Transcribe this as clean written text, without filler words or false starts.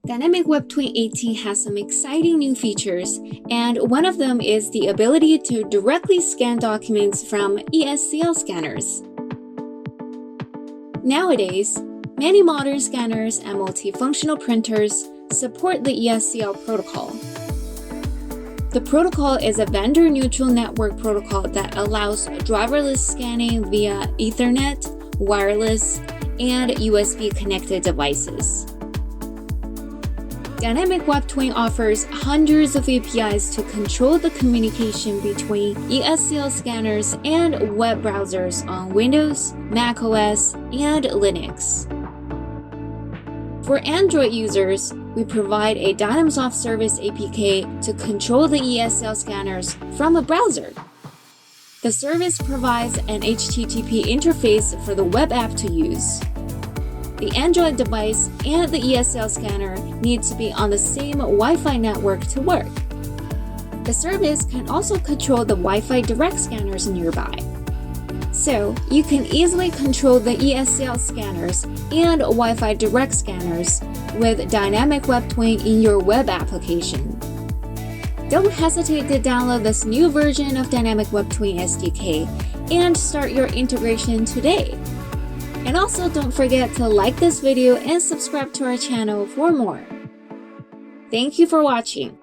Dynamic Web TWAIN 18 has some exciting new features, and one of them is the ability to directly scan documents from eSCL scanners. Nowadays, many modern scanners and multifunctional printers support the eSCL protocol. The protocol is a vendor-neutral network protocol that allows driverless scanning via Ethernet, wireless, and USB-connected devices. Dynamic Web TWAIN offers hundreds of APIs to control the communication between eSCL scanners and web browsers on Windows, macOS, and Linux. For Android users, we provide a Dynamsoft Service APK to control the eSCL scanners from a browser. The service provides an HTTP interface for the web app to use. The Android device and the eSCL scanner need to be on the same Wi-Fi network to work. The service can also control the Wi-Fi direct scanners nearby. So you can easily control the eSCL scanners and Wi-Fi direct scanners with Dynamic Web TWAIN in your web application. Don't hesitate to download this new version of Dynamic Web TWAIN SDK and start your integration today. And also don't forget to like this video and subscribe to our channel for more. Thank you for watching.